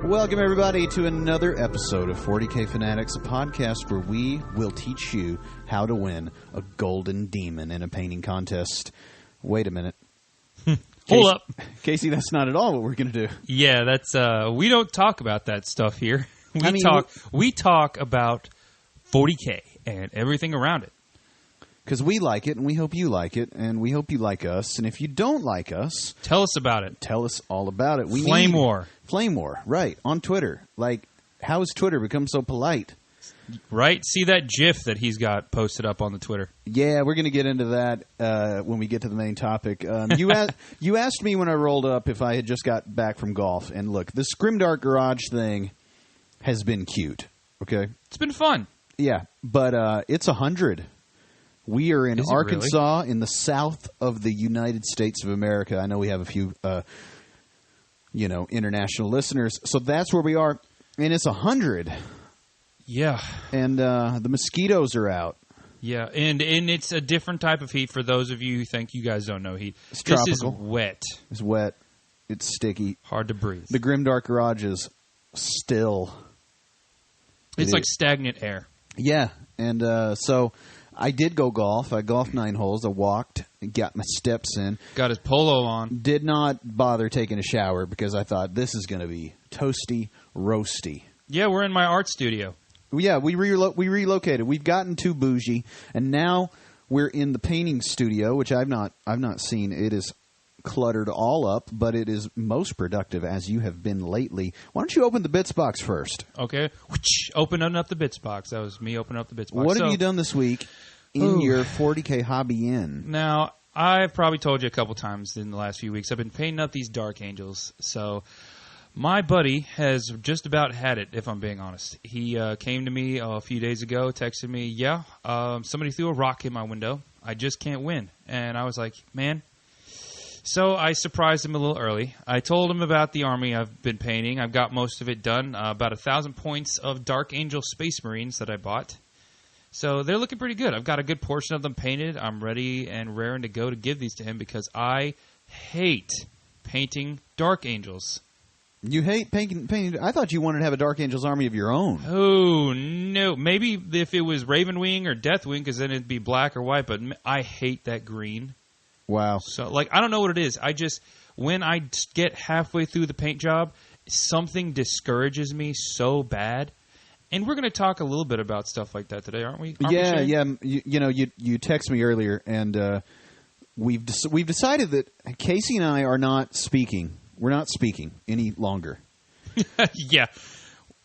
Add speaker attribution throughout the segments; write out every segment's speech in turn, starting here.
Speaker 1: Welcome, everybody, to another episode of 40K Fanatics, a podcast where we will teach you how to win a golden demon in a painting contest. Wait a minute.
Speaker 2: Hold up.
Speaker 1: Casey, that's not at all what we're going to do.
Speaker 2: Yeah, that's we don't talk about that stuff here. We talk about 40K and everything around it.
Speaker 1: Because we like it, and we hope you like it, and we hope you like us. And if you don't like us...
Speaker 2: Tell us about it.
Speaker 1: Tell us all about it.
Speaker 2: Flame War.
Speaker 1: Flame War, right, on Twitter. Like, how has Twitter become so polite?
Speaker 2: Right? See that GIF that he's got posted up on the Twitter.
Speaker 1: Yeah, we're going to get into that when we get to the main topic. You asked me when I rolled up if I had just got back from golf. And look, this Grimdark Garage thing has been cute, okay?
Speaker 2: It's been fun.
Speaker 1: Yeah, but it's 100. We are in Arkansas, really? In the south of the United States of America. I know we have a few, international listeners. So that's where we are. And it's 100.
Speaker 2: Yeah.
Speaker 1: And the mosquitoes are out.
Speaker 2: Yeah, and it's a different type of heat for those of you who think you guys don't know heat.
Speaker 1: It's tropical.
Speaker 2: This is wet.
Speaker 1: It's wet. It's sticky.
Speaker 2: Hard to breathe.
Speaker 1: The Grimdark Garage is still.
Speaker 2: It's like stagnant air.
Speaker 1: Yeah, and so I did go golf. I golfed 9 holes. I walked, got my steps in.
Speaker 2: Got his polo on.
Speaker 1: Did not bother taking a shower because I thought this is going to be toasty, roasty.
Speaker 2: Yeah, we're in my art studio.
Speaker 1: Yeah, we relocated. We've gotten too bougie, and now we're in the painting studio, which I've not seen. It is cluttered all up, but it is most productive as you have been lately. Why don't you open the bits box first?
Speaker 2: Okay. Opening up the bits box. That was me opening up the bits box.
Speaker 1: What have you done this week in your 40K hobby in?
Speaker 2: Now, I've probably told you a couple times in the last few weeks, I've been painting up these Dark Angels. So my buddy has just about had it, if I'm being honest. He came to me a few days ago, texted me, somebody threw a rock in my window. I just can't win. And I was like, man. So I surprised him a little early. I told him about the army I've been painting. I've got most of it done. About 1,000 points of Dark Angel Space Marines that I bought. So they're looking pretty good. I've got a good portion of them painted. I'm ready and raring to go to give these to him because I hate painting Dark Angels.
Speaker 1: You hate painting? I thought you wanted to have a Dark Angels army of your own.
Speaker 2: Oh, no. Maybe if it was Ravenwing or Deathwing, because then it'd be black or white, but I hate that green.
Speaker 1: Wow.
Speaker 2: So, I don't know what it is. When I get halfway through the paint job, something discourages me so bad. And we're going to talk a little bit about stuff like that today, aren't we?
Speaker 1: Yeah. You texted me earlier, and we've decided that Casey and I are not speaking. We're not speaking any longer.
Speaker 2: Yeah.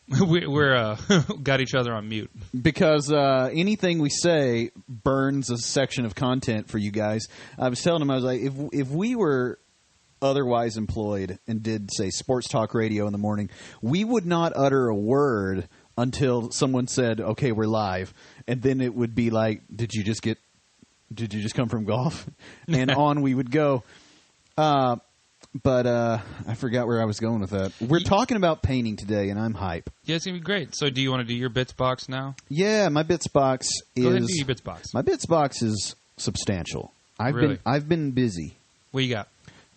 Speaker 2: We're got each other on mute.
Speaker 1: Because anything we say burns a section of content for you guys. I was telling him, I was like, if we were otherwise employed and did, say, sports talk radio in the morning, we would not utter a word until someone said, okay, we're live. And then it would be like, did you just come from golf? And on we would go. But I forgot where I was going with that. We're talking about painting today, and I'm hype.
Speaker 2: Yeah, it's going to be great. So do you want to do your bits box now?
Speaker 1: Yeah, my bits box is...
Speaker 2: Go ahead and do your bits box.
Speaker 1: My bits box is substantial. I've been busy.
Speaker 2: What you got?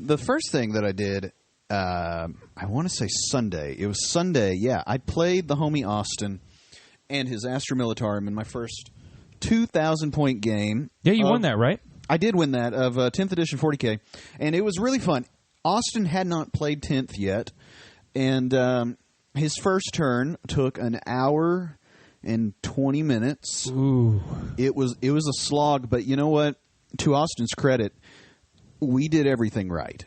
Speaker 1: The first thing that I did, I want to say Sunday. It was Sunday, yeah. I played the homie Austin and his Astra Militarum in my first 2,000-point game.
Speaker 2: Yeah, you won that, right?
Speaker 1: I did win that, of 10th edition 40K. And it was really fun. Austin had not played 10th yet, and his first turn took an hour and 20 minutes.
Speaker 2: Ooh.
Speaker 1: It was a slog, but you know what? To Austin's credit, we did everything right.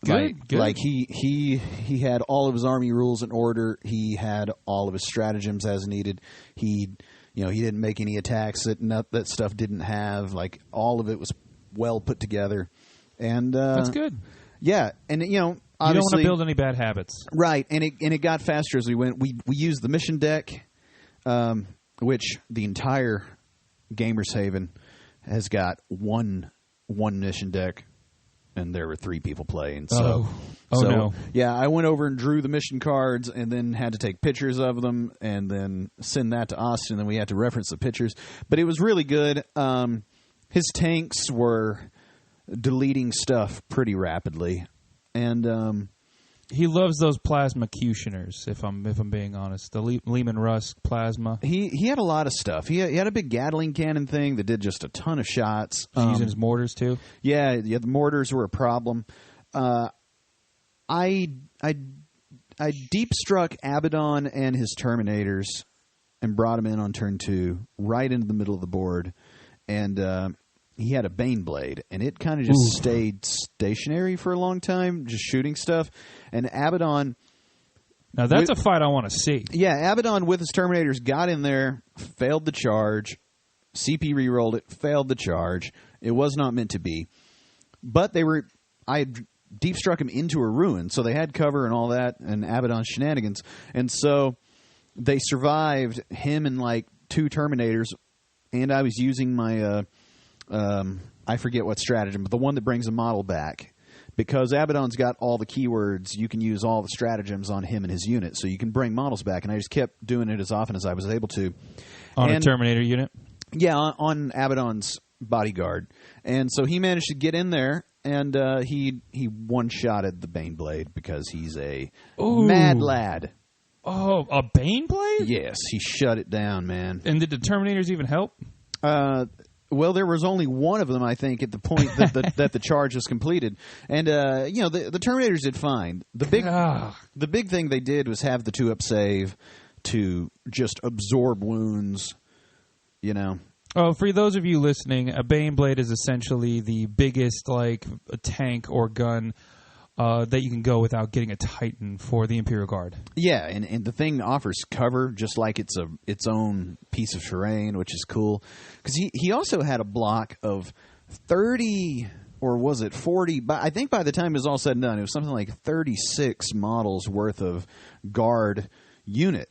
Speaker 2: Good.
Speaker 1: Like he had all of his army rules in order. He had all of his stratagems as needed. He didn't make any attacks that stuff didn't have. Like, all of it was well put together. And
Speaker 2: that's good.
Speaker 1: Yeah, and obviously,
Speaker 2: you don't want to build any bad habits,
Speaker 1: right? And it got faster as we went. We used the mission deck, which the entire Gamers Haven has got one mission deck, and there were 3 people playing. So
Speaker 2: no!
Speaker 1: Yeah, I went over and drew the mission cards, and then had to take pictures of them, and then send that to Austin. And then we had to reference the pictures, but it was really good. His tanks were deleting stuff pretty rapidly, and
Speaker 2: He loves those plasma cutioners, if I'm being honest. The Lehman Rusk plasma.
Speaker 1: He had a lot of stuff. He had a big Gatling cannon thing that did just a ton of shots.
Speaker 2: Using his mortars too.
Speaker 1: Yeah, the mortars were a problem. I deep struck Abaddon and his Terminators and brought him in on turn 2, right into the middle of the board, and he had a Baneblade, and it kind of just stayed stationary for a long time, just shooting stuff. And Abaddon...
Speaker 2: Now, that's a fight I want to see.
Speaker 1: Yeah, Abaddon with his Terminators got in there, failed the charge. CP re-rolled it, failed the charge. It was not meant to be. But I had deep struck him into a ruin, so they had cover and all that, and Abaddon's shenanigans. And so they survived, him and like 2 Terminators, and I was using my... I forget what stratagem, but the one that brings a model back. Because Abaddon's got all the keywords, you can use all the stratagems on him and his unit, so you can bring models back. And I just kept doing it as often as I was able to.
Speaker 2: On a Terminator unit?
Speaker 1: Yeah, on Abaddon's bodyguard. And so he managed to get in there, and he one-shotted the Baneblade because he's a mad lad.
Speaker 2: Oh, a Baneblade?
Speaker 1: Yes, he shut it down, man.
Speaker 2: And did the Terminators even help?
Speaker 1: Well, there was only one of them, I think, at the point that the charge was completed, and the Terminators did fine. The big thing they did was have the 2-up save to just absorb wounds.
Speaker 2: Oh, for those of you listening, a Baneblade is essentially the biggest a tank or gun that you can go without getting a Titan for the Imperial Guard.
Speaker 1: Yeah, and the thing offers cover just like it's its own piece of terrain, which is cool. Because he also had a block of 30, or was it 40? But I think by the time it was all said and done, it was something like 36 models worth of guard unit.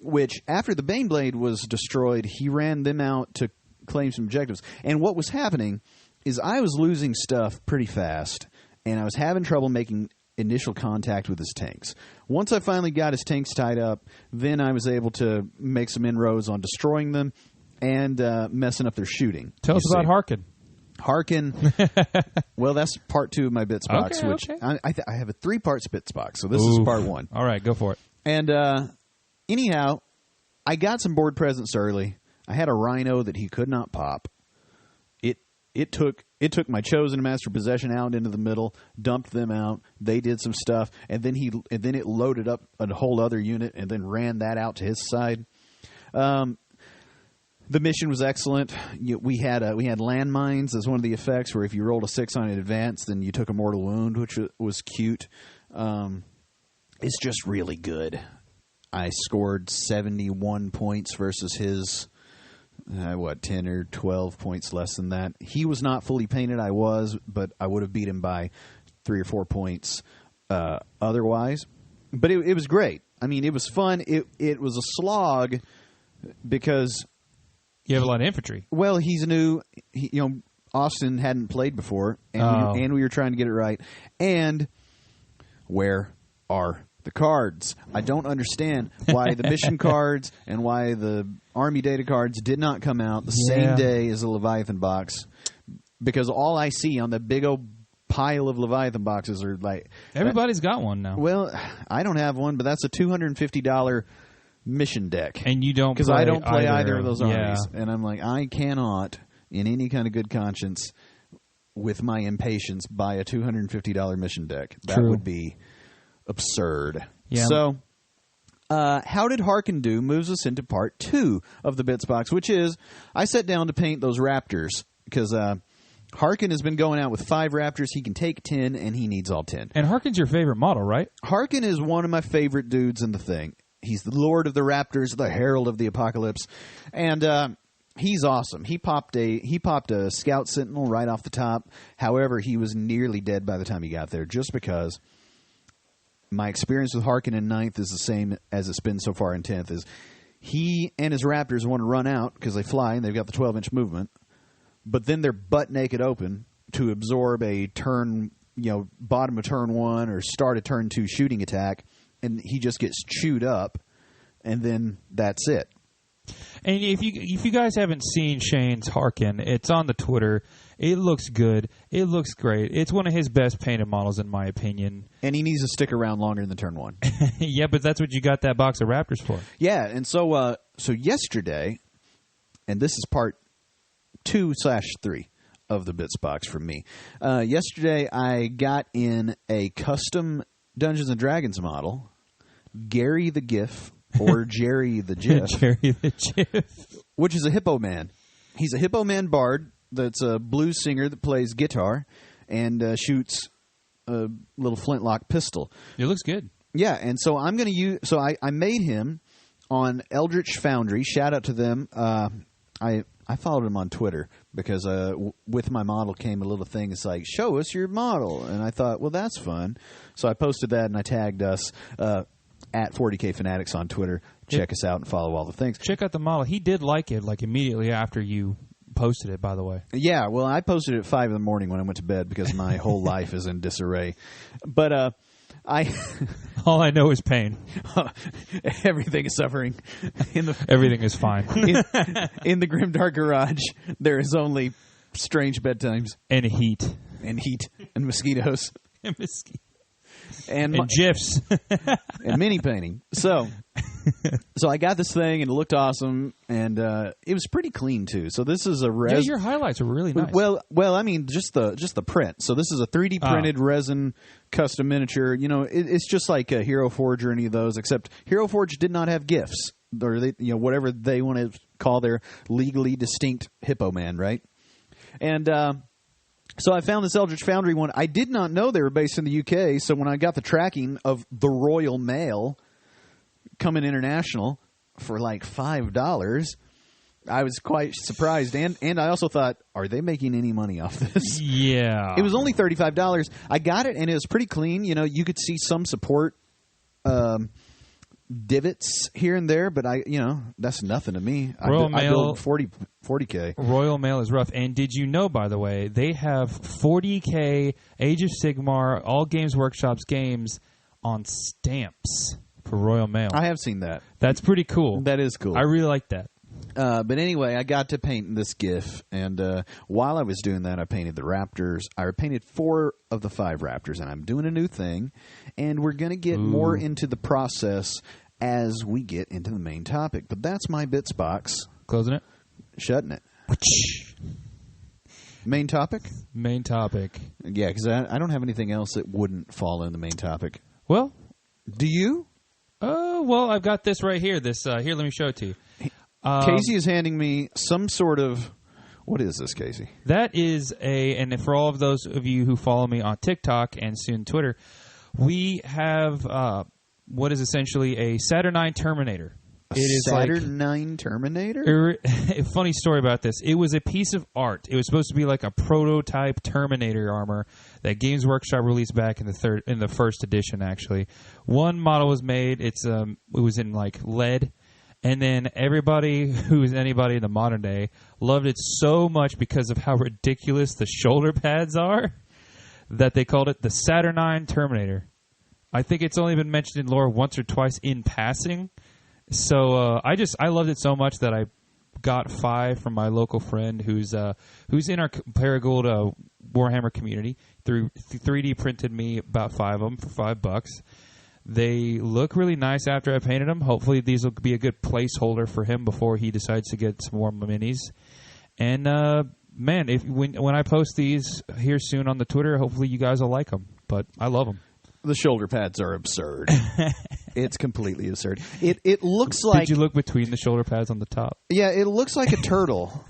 Speaker 1: Which, after the Baneblade was destroyed, he ran them out to claim some objectives. And what was happening is I was losing stuff pretty fast. And I was having trouble making initial contact with his tanks. Once I finally got his tanks tied up, then I was able to make some inroads on destroying them and messing up their shooting.
Speaker 2: Tell us about Harkin.
Speaker 1: Harkin, well, that's part 2 of my bits box, which I have a 3-part bits box, so this is part 1.
Speaker 2: All right, go for it.
Speaker 1: And anyhow, I got some board presence early. I had a Rhino that he could not pop. It took my Chosen Master Possession out into the middle, dumped them out. They did some stuff, and then it loaded up a whole other unit, and then ran that out to his side. The mission was excellent. We had landmines as one of the effects, where if you rolled a 6 on an advance, then you took a mortal wound, which was cute. It's just really good. I scored 71 points versus his. 10 or 12 points less than that. He was not fully painted. I was, but I would have beat him by 3 or 4 points otherwise. But it was great. I mean, it was fun. It was a slog because
Speaker 2: you have a lot of infantry.
Speaker 1: Well, he's new. Austin hadn't played before, and we were trying to get it right. And where are the cards? I don't understand why the mission cards and why the Army data cards did not come out the same day as the Leviathan box, because all I see on the big old pile of Leviathan boxes are like...
Speaker 2: Everybody's got one now.
Speaker 1: Well, I don't have one, but that's a $250 mission deck.
Speaker 2: And you don't play
Speaker 1: because I don't play either of those armies.
Speaker 2: Yeah.
Speaker 1: And I'm like, I cannot, in any kind of good conscience, with my impatience, buy a $250 mission deck. That would be absurd.
Speaker 2: Yeah.
Speaker 1: So, how did Harkin do moves us into part 2 of the Bits Box, which is I sat down to paint those Raptors because Harkin has been going out with 5 Raptors. He can take 10, and he needs all 10.
Speaker 2: And Harkin's your favorite model, right?
Speaker 1: Harkin is one of my favorite dudes in the thing. He's the Lord of the Raptors, the Herald of the Apocalypse, and he's awesome. He popped a Scout Sentinel right off the top. However, he was nearly dead by the time he got there, just because my experience with Harkin in 9th is the same as it's been so far in 10th. Is he and his Raptors want to run out because they fly and they've got the 12-inch movement, but then they're butt naked open to absorb a turn, bottom of turn 1 or start a turn 2 shooting attack, and he just gets chewed up, and then that's it.
Speaker 2: And if you guys haven't seen Shane's Harkin, it's on the Twitter. It looks good. It looks great. It's one of his best painted models, in my opinion.
Speaker 1: And he needs to stick around longer than Turn 1.
Speaker 2: Yeah, but that's what you got that box of Raptors for.
Speaker 1: Yeah, and so yesterday, and this is part 2/3 of the Bits box from me. Yesterday, I got in a custom Dungeons & Dragons model, Gary the GIF, or Jerry the GIF.
Speaker 2: Jerry the GIF.
Speaker 1: Which is a Hippo Man. He's a Hippo Man bard that's a blues singer that plays guitar and shoots a little flintlock pistol.
Speaker 2: It looks good.
Speaker 1: Yeah, and so I'm going to use. So I made him on Eldritch Foundry. Shout out to them. I followed him on Twitter because with my model came a little thing. It's like, show us your model, and I thought, well, that's fun. So I posted that and I tagged us at 40K Fanatics on Twitter. Check us out and follow all the things.
Speaker 2: Check out the model. He did like it like immediately after you posted it, by the way.
Speaker 1: Yeah, well, I posted it at 5 in the morning when I went to bed because my whole life is in disarray. But
Speaker 2: all I know is pain.
Speaker 1: Everything is suffering.
Speaker 2: Everything is fine.
Speaker 1: In the Grimdark Garage, there is only strange bedtimes.
Speaker 2: And heat.
Speaker 1: And heat. And mosquitoes.
Speaker 2: And mosquitoes.
Speaker 1: And
Speaker 2: GIFs.
Speaker 1: And mini painting. So I got this thing and it looked awesome, and it was pretty clean too. So this is a resin.
Speaker 2: Yeah, your highlights are really nice.
Speaker 1: Well, I mean just the print. So this is a 3D printed resin custom miniature. You know, it's just like a Hero Forge or any of those, except Hero Forge did not have GIFs, or they, whatever they want to call their legally distinct Hippo Man, right? And so I found this Eldritch Foundry one. I did not know they were based in the UK, so when I got the tracking of the Royal Mail coming international for like $5, I was quite surprised. And I also thought, are they making any money off this?
Speaker 2: Yeah.
Speaker 1: It was only $35. I got it, and it was pretty clean. You could see some support divots here and there, but that's nothing to me.
Speaker 2: Royal
Speaker 1: I
Speaker 2: Mail,
Speaker 1: build 40K.
Speaker 2: Royal Mail is rough. And did you know, by the way, they have 40K Age of Sigmar, all Games Workshop's games on stamps for Royal Mail.
Speaker 1: I have seen that.
Speaker 2: That's pretty cool.
Speaker 1: That is cool.
Speaker 2: I really like that.
Speaker 1: But anyway, I got to paint this GIF, and while I was doing that, I painted the Raptors. I painted 4 of the 5 Raptors, and I'm doing a new thing, and we're going to get more into the process as we get into the main topic. But that's my Bits box.
Speaker 2: Closing it.
Speaker 1: Shutting it. Main topic?
Speaker 2: Main topic.
Speaker 1: Yeah, because I don't have anything else that wouldn't fall in the main topic.
Speaker 2: Well.
Speaker 1: Do you?
Speaker 2: Well, I've got this right here. Here, let me show it to you.
Speaker 1: Casey is handing me some sort of... What is this, Casey?
Speaker 2: That is and for all of those of you who follow me on TikTok and soon Twitter, we have what is essentially a Saturnine Terminator.
Speaker 1: It is Saturnine Terminator?
Speaker 2: A funny story about this. It was a piece of art. It was supposed to be like a prototype Terminator armor that Games Workshop released back in the first edition. Actually, one model was made. It was in like lead. And then everybody who is anybody in the modern day loved it so much because of how ridiculous the shoulder pads are that they called it the Saturnine Terminator. I think it's only been mentioned in lore once or twice in passing. So I loved it so much that I got 5 from my local friend who's in our Paragould Warhammer community. Through 3D printed me about 5 of them for $5. They look really nice after I painted them. Hopefully these will be a good placeholder for him before he decides to get some more minis. And, man, when I post these here soon on the Twitter, hopefully you guys will like them. But I love them.
Speaker 1: The shoulder pads are absurd. It's completely absurd. It looks like...
Speaker 2: Did you look between the shoulder pads on the top?
Speaker 1: Yeah, it looks like a turtle.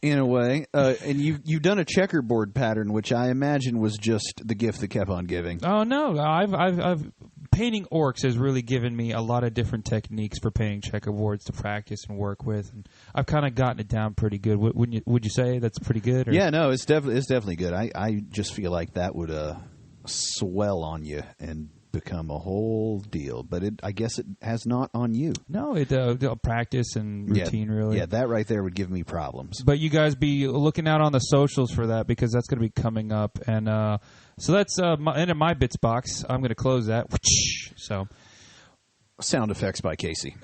Speaker 1: In a way, and you've done a checkerboard pattern, which I imagine was just the gift that kept on giving.
Speaker 2: Oh no, I've painting orcs has really given me a lot of different techniques for painting checkerboards to practice and work with, and I've kind of gotten it down pretty good. Would you say that's pretty good? Or?
Speaker 1: Yeah, no, it's definitely good. I just feel like that would swell on you and become a whole deal, but I guess it has not on you.
Speaker 2: No, it practice and routine, really.
Speaker 1: Yeah, that right there would give me problems.
Speaker 2: But you guys be looking out on the socials for that because that's going to be coming up. And so that's into my Bits box. I'm going to close that. So,
Speaker 1: sound effects by Casey.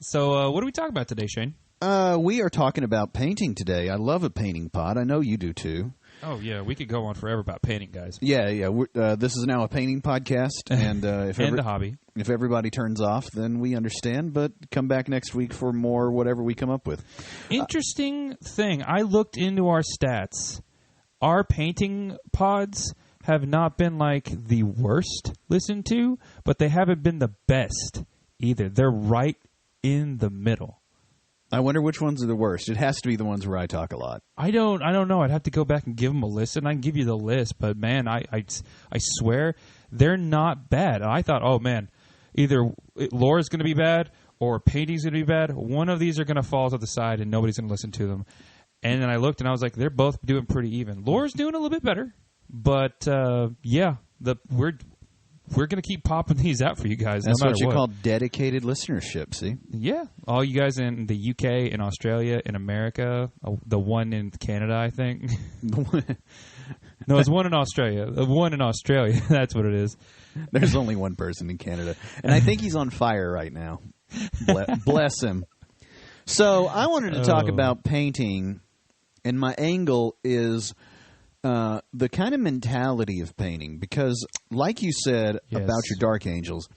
Speaker 2: So what are we talking about today, Shane?
Speaker 1: We are talking about painting today. I love a painting pod. I know you do too.
Speaker 2: Oh, yeah. We could go on forever about painting, guys.
Speaker 1: Yeah. This is now a painting podcast. And
Speaker 2: And a hobby.
Speaker 1: If everybody turns off, then we understand. But come back next week for more whatever we come up with.
Speaker 2: Interesting thing. I looked into our stats. Our painting pods have not been like the worst listened to, but they haven't been the best either. They're right in the middle.
Speaker 1: I wonder which ones are the worst. It has to be the ones where I talk a lot.
Speaker 2: I don't know. I'd have to go back and give them a listen. I can give you the list, but man, I swear they're not bad. I thought, oh man, either Laura's going to be bad or painting's going to be bad. One of these are going to fall to the side and nobody's going to listen to them. And then I looked and I was like, they're both doing pretty even. Laura's doing a little bit better, but we're going to keep popping these out for you guys.
Speaker 1: That's
Speaker 2: no
Speaker 1: what you
Speaker 2: what.
Speaker 1: call dedicated listenership, see?
Speaker 2: Yeah. All you guys in the UK, in Australia, in America, the one in Canada, I think. No, it's one in Australia. The one in Australia. That's what it is.
Speaker 1: There's only one person in Canada. And I think he's on fire right now. Bless him. So I wanted to talk about painting, and my angle is the kind of mentality of painting. Because like you said about your Dark Angels,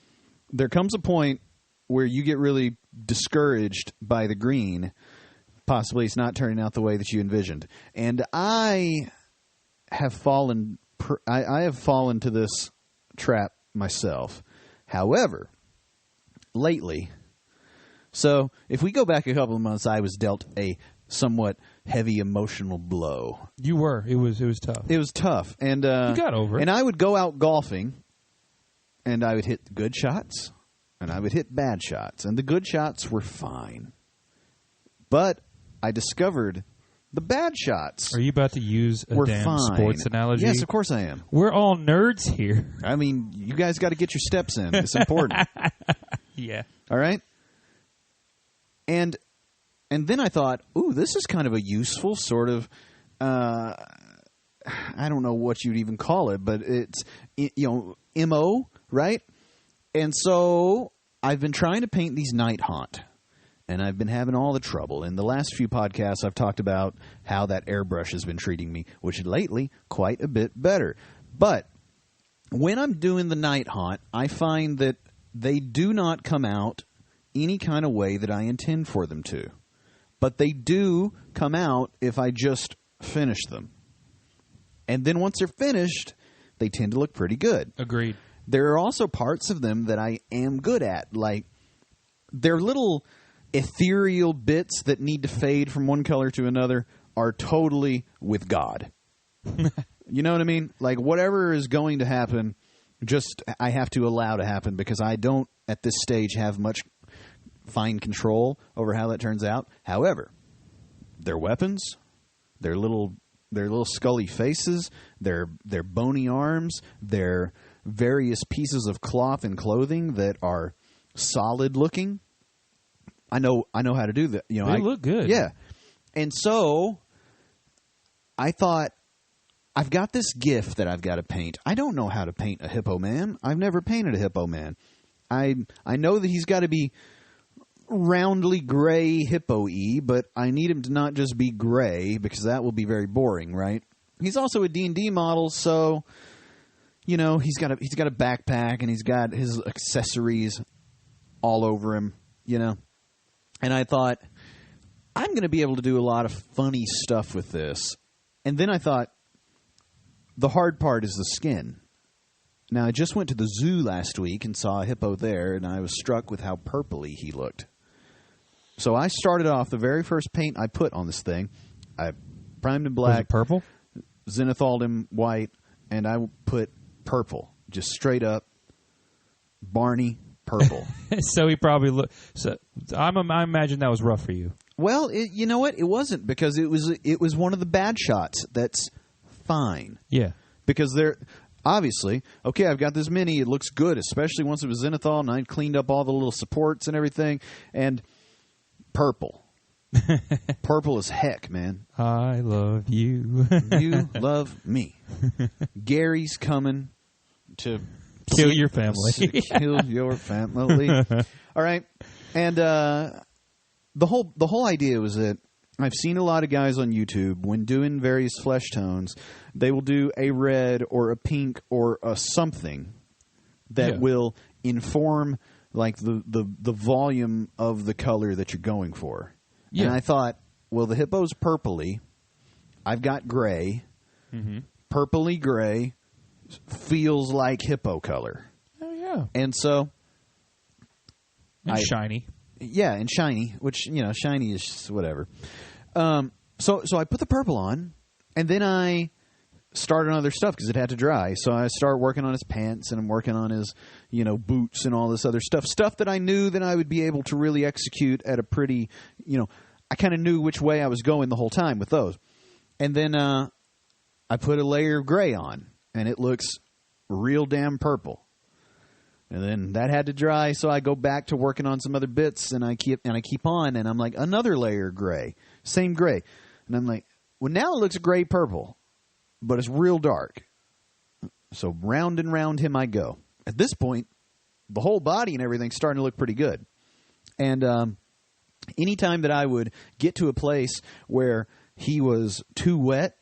Speaker 1: there comes a point where you get really discouraged by the green. Possibly it's not turning out the way that you envisioned. And I have fallen to this trap myself. However, lately, so if we go back a couple of months, I was dealt a somewhat heavy emotional blow.
Speaker 2: You were. It was tough.
Speaker 1: It was tough. And
Speaker 2: you got over it.
Speaker 1: And I would go out golfing, and I would hit good shots, and I would hit bad shots. And the good shots were fine. But I discovered the bad shots
Speaker 2: Are you about to use a damn
Speaker 1: fine.
Speaker 2: Sports analogy?
Speaker 1: Yes, of course I am.
Speaker 2: We're all nerds here.
Speaker 1: I mean, you guys got to get your steps in. It's important.
Speaker 2: Yeah.
Speaker 1: All right? And then I thought, ooh, this is kind of a useful sort of, I don't know what you'd even call it, but it's, MO, right? And so I've been trying to paint these night haunt. And I've been having all the trouble. In the last few podcasts, I've talked about how that airbrush has been treating me, which lately quite a bit better. But when I'm doing the night haunt, I find that they do not come out any kind of way that I intend for them to. But they do come out if I just finish them. And then once they're finished, they tend to look pretty good.
Speaker 2: Agreed.
Speaker 1: There are also parts of them that I am good at. Like, they're little ethereal bits that need to fade from one color to another are totally with God. You know what I mean? Like, whatever is going to happen, just I have to allow to happen because I don't, at this stage, have much fine control over how that turns out. However, their weapons, their little scully faces, their bony arms, their various pieces of cloth and clothing that are solid looking. I know how to do that.
Speaker 2: They look good.
Speaker 1: Yeah. And so I thought, I've got this gift that I've got to paint. I don't know how to paint a hippo man. I've never painted a hippo man. I know that he's got to be roundly gray hippo-y, but I need him to not just be gray because that will be very boring, right? He's also a D&D model, so he's got a backpack and he's got his accessories all over him, And I thought, I'm going to be able to do a lot of funny stuff with this. And then I thought, the hard part is the skin. Now, I just went to the zoo last week and saw a hippo there, and I was struck with how purpley he looked. So I started off, the very first paint I put on this thing, I primed him black.
Speaker 2: Was it purple?
Speaker 1: Zenithaled him white, and I put purple. Just straight up Barney purple.
Speaker 2: So he probably looked. So I imagine that was rough for you.
Speaker 1: Well, you know what? It wasn't because it was one of the bad shots. That's fine.
Speaker 2: Yeah.
Speaker 1: Because they're obviously okay. I've got this mini. It looks good, especially once it was zenithal, and I cleaned up all the little supports and everything. And purple, purple as heck, man.
Speaker 2: I love you.
Speaker 1: You love me. Gary's coming to
Speaker 2: kill your family.
Speaker 1: Kill your family. All right. And the whole idea was that I've seen a lot of guys on YouTube when doing various flesh tones, they will do a red or a pink or a something that will inform like the volume of the color that you're going for. Yeah. And I thought, well, the hippo's purpley. I've got gray. Mm-hmm. Purpley gray feels like hippo color.
Speaker 2: Oh, yeah.
Speaker 1: And so...
Speaker 2: And shiny.
Speaker 1: Yeah, and shiny, which, shiny is just whatever. So I put the purple on, and then I started on other stuff because it had to dry. So I started working on his pants, and I'm working on his, boots and all this other stuff. Stuff that I knew that I would be able to really execute at a pretty, I kind of knew which way I was going the whole time with those. And then I put a layer of gray on, and it looks real damn purple. And then that had to dry, so I go back to working on some other bits, and I keep on, and I'm like, another layer of gray, same gray. And I'm like, well, now it looks gray purple, but it's real dark. So round and round him I go. At this point, the whole body and everything's starting to look pretty good. And anytime that I would get to a place where he was too wet,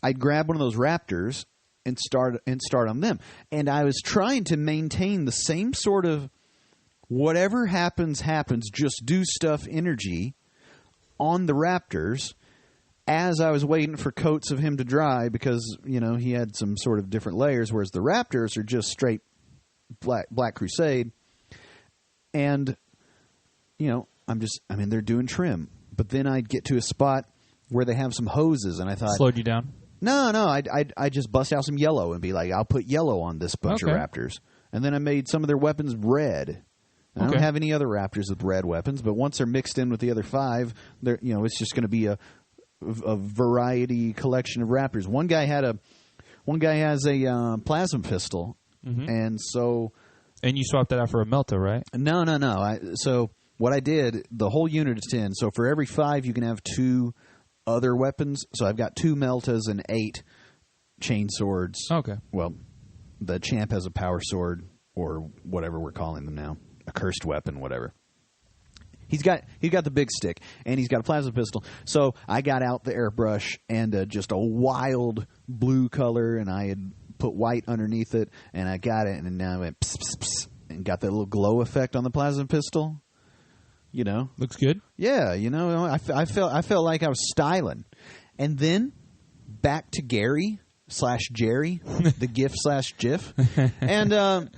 Speaker 1: I'd grab one of those Raptors and start on them. And I was trying to maintain the same sort of whatever happens, just do stuff energy on the Raptors as I was waiting for coats of him to dry because, he had some sort of different layers, whereas the Raptors are just straight Black Crusade. And, they're doing trim. But then I'd get to a spot where they have some hoses, and I thought...
Speaker 2: Slowed you down?
Speaker 1: No, I'd just bust out some yellow and be like, I'll put yellow on this bunch of Raptors. And then I made some of their weapons red. I don't have any other Raptors with red weapons, but once they're mixed in with the other 5, it's just going to be a variety collection of Raptors. One guy has a plasma pistol, and so...
Speaker 2: And you swapped that out for a Melta, right?
Speaker 1: No. So what I did, the whole unit is 10. So for every 5, you can have 2 other weapons. So I've got 2 Meltas and 8 chain swords.
Speaker 2: Okay.
Speaker 1: Well, the champ has a power sword or whatever we're calling them now, a cursed weapon, whatever. He's got the big stick and he's got a plasma pistol. So I got out the airbrush and just a wild blue color, and I had put white underneath it, and I got it, and now I went pss, pss, pss, and got that little glow effect on the plasma pistol.
Speaker 2: Looks good.
Speaker 1: Yeah, I felt like I was styling. And then back to Gary / Jerry, the GIF/GIF. And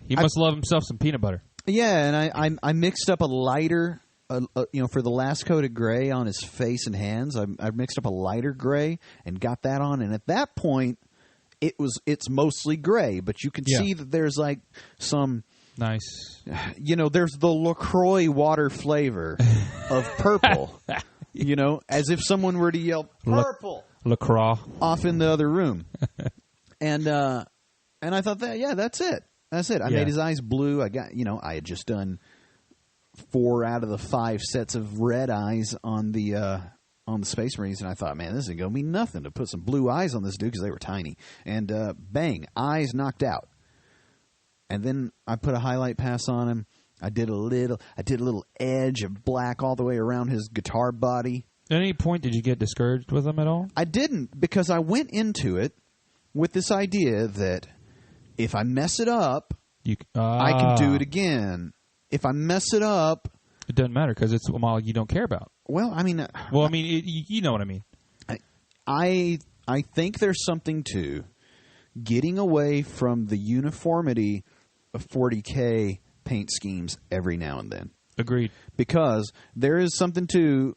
Speaker 2: he must love himself some peanut butter.
Speaker 1: Yeah, and I mixed up a lighter, for the last coat of gray on his face and hands. I mixed up a lighter gray and got that on. And at that point, it's mostly gray, but you can see that there's like some...
Speaker 2: Nice.
Speaker 1: There's the LaCroix water flavor of purple. As if someone were to yell purple
Speaker 2: LaCroix
Speaker 1: off in the other room. And I thought that's it. That's it. I made his eyes blue. I had just done 4 out of the 5 sets of red eyes on the Space Marines, and I thought, man, this isn't going to be nothing to put some blue eyes on this dude because they were tiny. And bang, eyes knocked out. And then I put a highlight pass on him. I did a little edge of black all the way around his guitar body.
Speaker 2: At any point, did you get discouraged with him at all?
Speaker 1: I didn't, because I went into it with this idea that if I mess it up, I can do it again. If I mess it up...
Speaker 2: It doesn't matter, because it's a model you don't care about.
Speaker 1: Well, I mean...
Speaker 2: you know what I mean.
Speaker 1: I think there's something to getting away from the uniformity of 40K paint schemes every now and then.
Speaker 2: Agreed.
Speaker 1: Because there is something to...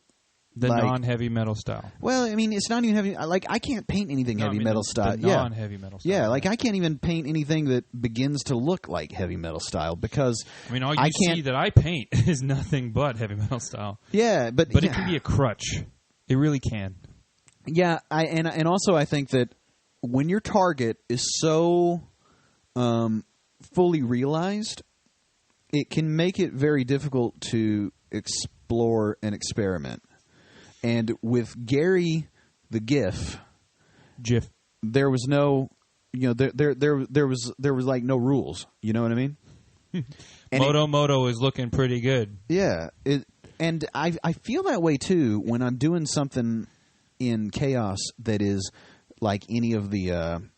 Speaker 2: The non-heavy metal style.
Speaker 1: Well, I mean, it's not even heavy... Like, I can't paint anything heavy metal style.
Speaker 2: The non-heavy metal style.
Speaker 1: Yeah, like, I can't even paint anything that begins to look like heavy metal style because...
Speaker 2: I mean, all you see that I paint is nothing but heavy metal style.
Speaker 1: Yeah, but
Speaker 2: it can be a crutch. It really can.
Speaker 1: Yeah, and also I think that when your target is so fully realized, it can make it very difficult to explore and experiment. And with Gary the GIF, there was no, there was like no rules. You know what I mean?
Speaker 2: Moto is looking pretty good.
Speaker 1: Yeah, and I feel that way too when I'm doing something in Chaos that is like any of the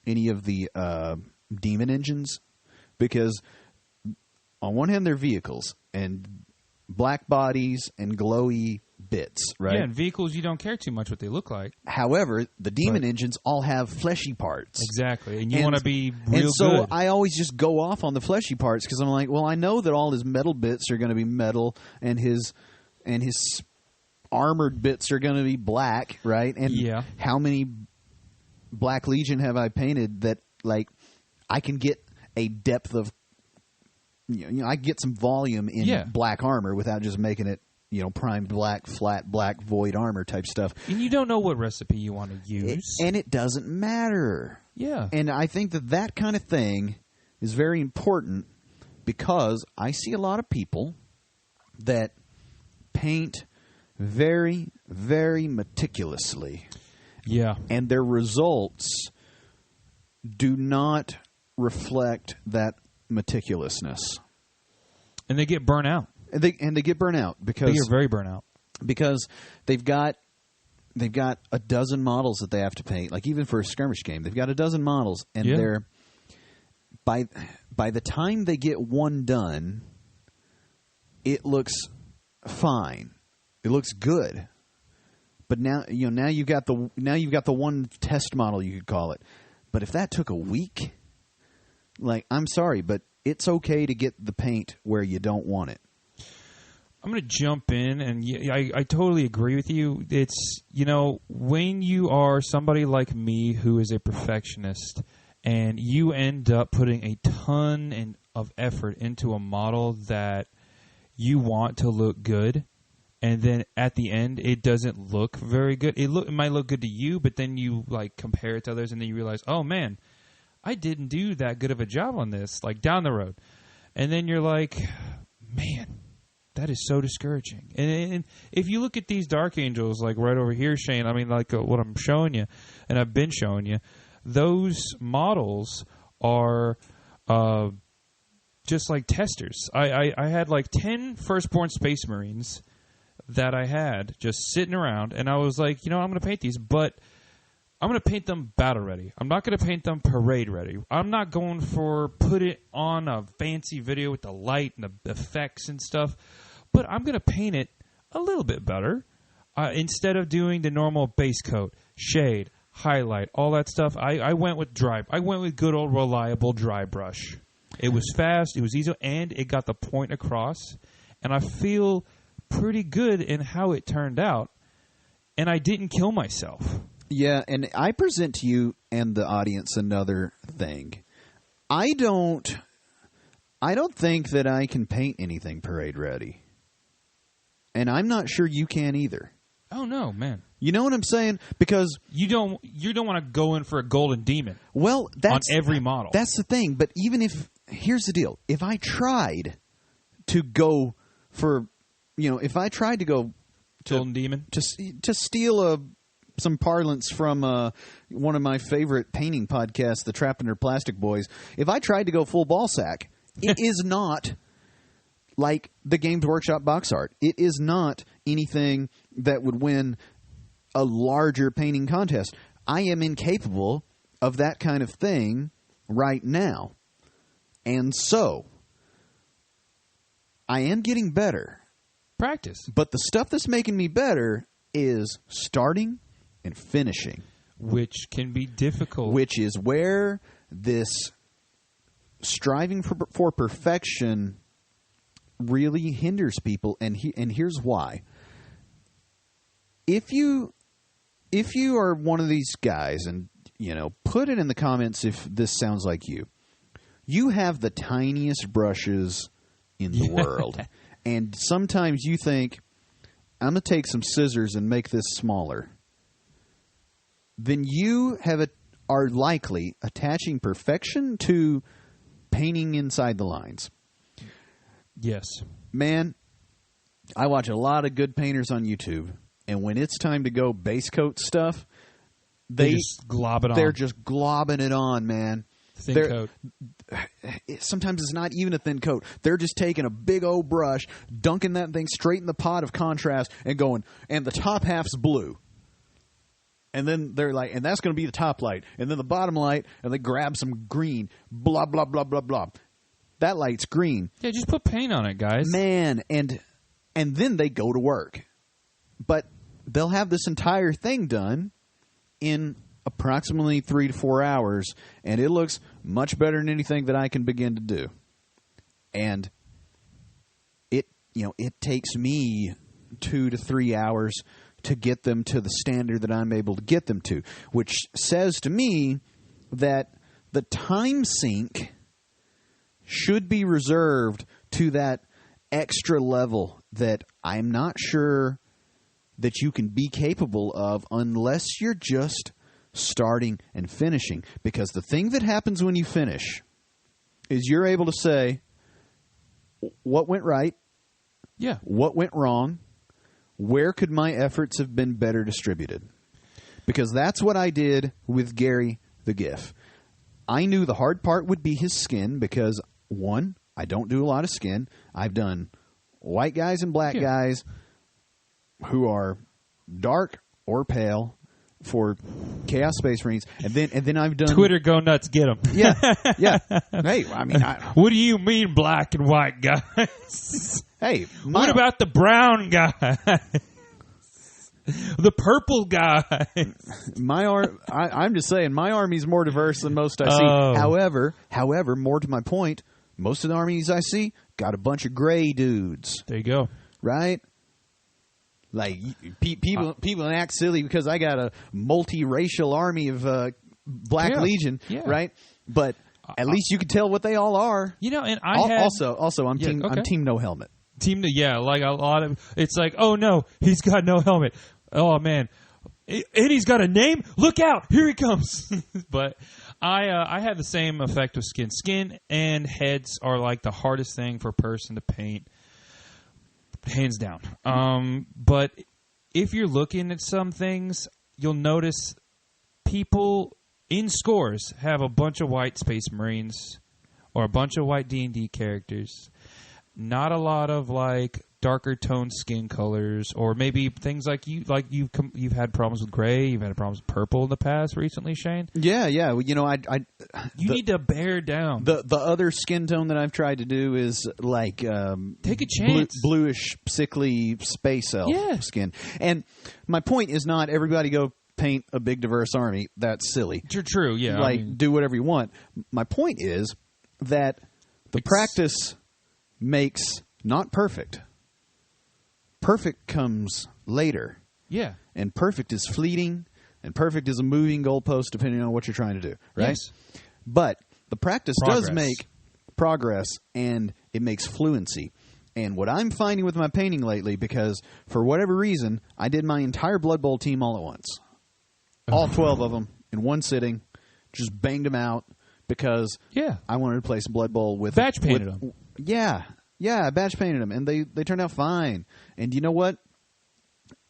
Speaker 1: demon engines, because on one hand they're vehicles and black bodies and glowy bits, right?
Speaker 2: Yeah, and vehicles you don't care too much what they look like.
Speaker 1: However, the demon engines all have fleshy parts.
Speaker 2: Exactly, and you want to be real
Speaker 1: and so
Speaker 2: good.
Speaker 1: I always just go off on the fleshy parts because I'm like, well, I know that all his metal bits are going to be metal, and his armored bits are going to be black, right? And how many Black Legion have I painted that like I can get a depth of, I get some volume in black armor without just making it, prime black, flat black, void armor type stuff.
Speaker 2: And you don't know what recipe you want to use.
Speaker 1: And it doesn't matter.
Speaker 2: Yeah.
Speaker 1: And I think that kind of thing is very important because I see a lot of people that paint very, very meticulously.
Speaker 2: Yeah.
Speaker 1: And their results do not reflect that meticulousness.
Speaker 2: And they get burnt out.
Speaker 1: And they get burnt out because
Speaker 2: they get very burnt out
Speaker 1: because they've got a dozen models that they have to paint. Like even for a skirmish game, they've got a dozen models, and they're by the time they get one done, it looks fine. It looks good. But now you've got the one test model, you could call it. But if that took a week, like, I'm sorry, but it's okay to get the paint where you don't want it.
Speaker 2: I'm going to jump in, and I totally agree with you. It's, when you are somebody like me who is a perfectionist and you end up putting a ton of effort into a model that you want to look good, and then at the end it doesn't look very good. It might look good to you, but then you like compare it to others, and then you realize, oh man, I didn't do that good of a job on this, like down the road. And then you're like, man, that is so discouraging. And if you look at these Dark Angels, like right over here, Shane, I mean, like what I'm showing you, and I've been showing you, those models are just like testers. I had like 10 Firstborn Space Marines that I had just sitting around, and I was like, I'm going to paint these, but I'm going to paint them battle ready. I'm not going to paint them parade ready. I'm not going for put it on a fancy video with the light and the effects and stuff, but I'm going to paint it a little bit better. Instead of doing the normal base coat, shade, highlight, all that stuff, I went with dry. I went with good old reliable dry brush. It was fast, it was easy, and it got the point across. And I feel pretty good in how it turned out, and I didn't kill myself.
Speaker 1: Yeah, and I present to you and the audience another thing. I don't think that I can paint anything parade ready. And I'm not sure you can either.
Speaker 2: Oh no, man.
Speaker 1: You know what I'm saying? Because
Speaker 2: you don't want to go in for a golden demon.
Speaker 1: Well, that's
Speaker 2: on every model.
Speaker 1: That's the thing, but even if here's the deal. If I tried to go for, if I tried to go to
Speaker 2: golden demon
Speaker 1: to steal some parlance from one of my favorite painting podcasts, the Trapped Under Plastic Boys. If I tried to go full ball sack, it is not like the Games Workshop box art. It is not anything that would win a larger painting contest. I am incapable of that kind of thing right now. And so, I am getting better.
Speaker 2: Practice.
Speaker 1: But the stuff that's making me better is starting and finishing,
Speaker 2: which can be difficult,
Speaker 1: which is where this striving for perfection really hinders people, and here's why. If you are one of these guys, and put it in the comments if this sounds like you have the tiniest brushes in the world, and sometimes you think, I'm going to take some scissors and make this smaller. Then you are likely attaching perfection to painting inside the lines.
Speaker 2: Yes.
Speaker 1: Man, I watch a lot of good painters on YouTube, and when it's time to go base coat stuff, they just glob it on. They're just globbing it on, man.
Speaker 2: Thin coat.
Speaker 1: Sometimes it's not even a thin coat. They're just taking a big old brush, dunking that thing straight in the pot of contrast and going, and the top half's blue. And then they're like, and that's going to be the top light. And then the bottom light, and they grab some green, blah, blah, blah, blah, blah. That light's green.
Speaker 2: Yeah, just put paint on it, guys.
Speaker 1: Man, and then they go to work. But they'll have this entire thing done in approximately 3 to 4 hours, and it looks much better than anything that I can begin to do. And it takes me 2 to 3 hours to get them to the standard that I'm able to get them to, which says to me that the time sink should be reserved to that extra level that I'm not sure that you can be capable of unless you're just starting and finishing. Because the thing that happens when you finish is you're able to say what went right,
Speaker 2: Yeah.
Speaker 1: what went wrong, where could my efforts have been better distributed. Because that's what I did with Gary the GIF. I knew the hard part would be his skin because, one, I don't do a lot of skin. I've done white guys and black guys who are dark or pale for Chaos Space Marines, and then I've done
Speaker 2: Twitter go nuts, get them.
Speaker 1: Yeah. Hey, I mean,
Speaker 2: What do you mean, black and white guys?
Speaker 1: hey,
Speaker 2: What about the brown guy? The purple guy?
Speaker 1: I'm just saying, my army's more diverse than most I see.
Speaker 2: Oh.
Speaker 1: However, more to my point, most of the armies I see got a bunch of gray dudes,
Speaker 2: There you go.
Speaker 1: right? Like people act silly because I got a multiracial army of Black Legion, right? But at least you can tell what they all are.
Speaker 2: You know, and
Speaker 1: also I'm team no helmet.
Speaker 2: Like a lot of it's like, oh no, he's got no helmet. Oh man, and he's got a name. Look out, here he comes. But I have the same effect with skin. Skin and heads are like the hardest thing for a person to paint. Hands down. But if you're looking at some things, you'll notice people in scores have a bunch of white Space Marines or a bunch of white D&D characters. Not a lot of like darker toned skin colors, or maybe things like you've had problems with gray, you've had problems with purple in the past recently, Shane.
Speaker 1: Yeah. Well,
Speaker 2: you need to bear down.
Speaker 1: The other skin tone that I've tried to do is like
Speaker 2: take a chance,
Speaker 1: bluish, sickly space elf skin. And my point is not everybody go paint a big diverse army. That's silly.
Speaker 2: True. Yeah.
Speaker 1: Do whatever you want. My point is that the practice makes not perfect. Perfect comes later.
Speaker 2: Yeah.
Speaker 1: And perfect is fleeting, and perfect is a moving goalpost depending on what you're trying to do, right?
Speaker 2: Yes.
Speaker 1: But the practice does make progress, and it makes fluency. And what I'm finding with my painting lately, because for whatever reason, I did my entire Blood Bowl team all at once. All 12 of them in one sitting, just banged them out because I wanted to play some Blood Bowl with...
Speaker 2: Batch painted them.
Speaker 1: Yeah, I batch painted them, and they turned out fine. And you know what?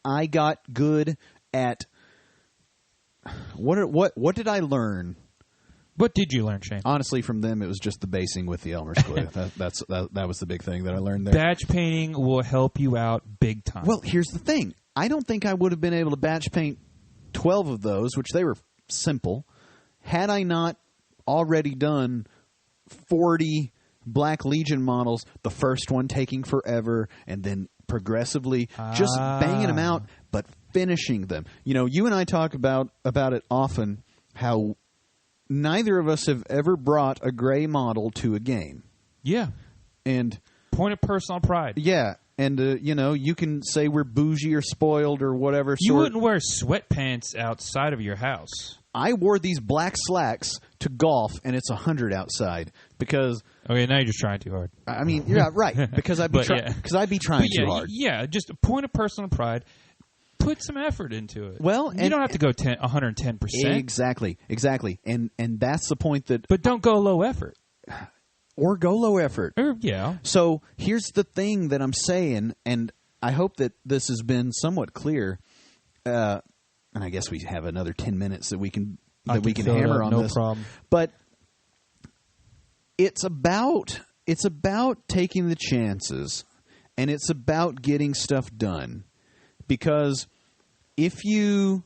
Speaker 1: I got good at... What did I learn?
Speaker 2: What did you learn, Shane?
Speaker 1: Honestly, from them, it was just the basing with the Elmer's glue. that was the big thing that I learned there.
Speaker 2: Batch painting will help you out big time.
Speaker 1: Well, here's the thing. I don't think I would have been able to batch paint 12 of those, which they were simple, had I not already done 40 Black Legion models, the first one taking forever, and then progressively just banging them out, but finishing them. You know, you and I talk about it often, how neither of us have ever brought a gray model to a game.
Speaker 2: Yeah.
Speaker 1: And
Speaker 2: point of personal pride.
Speaker 1: Yeah. And, you can say we're bougie or spoiled or whatever.
Speaker 2: You wouldn't wear sweatpants outside of your house.
Speaker 1: I wore these black slacks to golf, and it's 100 outside because...
Speaker 2: Okay, now you're just trying too hard.
Speaker 1: I mean, yeah, right. Because I'd be trying too hard.
Speaker 2: Yeah, just a point of personal pride. Put some effort into it.
Speaker 1: Well,
Speaker 2: you don't have to go 110%.
Speaker 1: Exactly. And that's the point that...
Speaker 2: But don't go low effort.
Speaker 1: Or go low effort.
Speaker 2: Yeah.
Speaker 1: So here's the thing that I'm saying, and I hope that this has been somewhat clear. And I guess we have another 10 minutes that we can hammer on this.
Speaker 2: No problem.
Speaker 1: But it's about taking the chances, and it's about getting stuff done. Because if you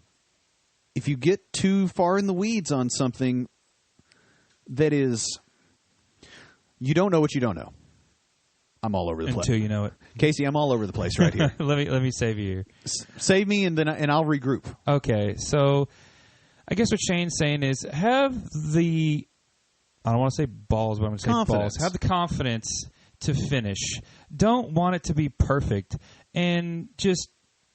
Speaker 1: get too far in the weeds on something that is, you don't know what you don't know. I'm all over the place.
Speaker 2: Until you know it.
Speaker 1: Casey, I'm all over the place right here.
Speaker 2: let me save you here.
Speaker 1: Save me, and then I'll regroup.
Speaker 2: Okay, so I guess what Shane's saying is have the, I don't want to say balls, but I'm going to say
Speaker 1: Confidence.
Speaker 2: balls. Have the confidence to finish. Don't want it to be perfect. And just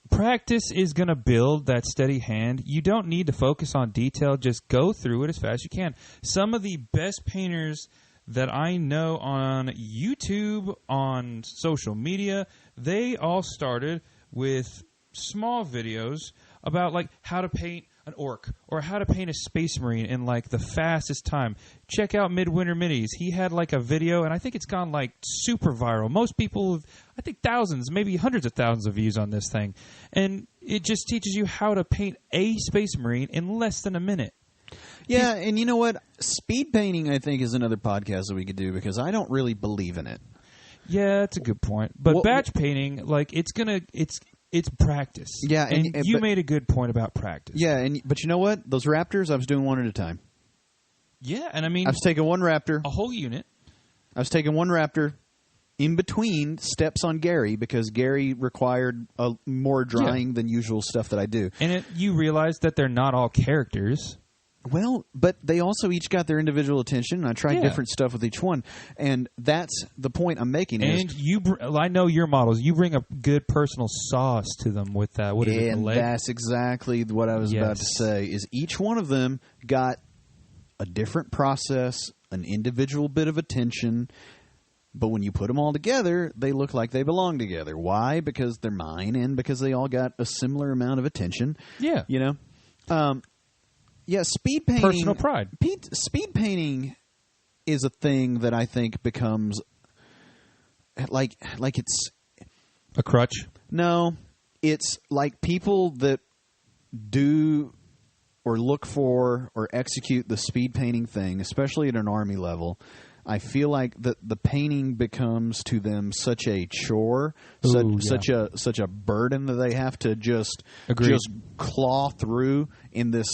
Speaker 2: practice is going to build that steady hand. You don't need to focus on detail. Just go through it as fast as you can. Some of the best painters that I know on YouTube, on social media, they all started with small videos about like how to paint an orc or how to paint a space marine in like the fastest time. Check out Midwinter Minis. He had like a video, and I think it's gone like super viral. Most people have, I think, thousands, maybe hundreds of thousands of views on this thing. And it just teaches you how to paint a space marine in less than a minute.
Speaker 1: Yeah, and you know what? Speed painting, I think, is another podcast that we could do because I don't really believe in it.
Speaker 2: Yeah, that's a good point. But batch painting, like it's practice.
Speaker 1: Yeah,
Speaker 2: and you made a good point about practice.
Speaker 1: Yeah, but you know what? Those raptors, I was doing one at a time.
Speaker 2: Yeah, and I mean,
Speaker 1: I was taking one raptor,
Speaker 2: a whole unit.
Speaker 1: I was taking one raptor in between steps on Gary because Gary required more drying than usual stuff that I do.
Speaker 2: And you realize that they're not all characters.
Speaker 1: Well, but they also each got their individual attention, and I tried different stuff with each one, and that's the point I'm making.
Speaker 2: And I know your models. You bring a good personal sauce to them with that. What is it, the leg?
Speaker 1: That's exactly what I was about to say, is each one of them got a different process, an individual bit of attention, but when you put them all together, they look like they belong together. Why? Because they're mine, and because they all got a similar amount of attention.
Speaker 2: Yeah.
Speaker 1: You know? Yeah, speed painting.
Speaker 2: Personal pride.
Speaker 1: Speed painting is a thing that I think becomes like it's
Speaker 2: a crutch.
Speaker 1: No, it's like people that do or look for or execute the speed painting thing, especially at an army level. I feel like the painting becomes to them such a chore, such a burden that they have to just claw through in this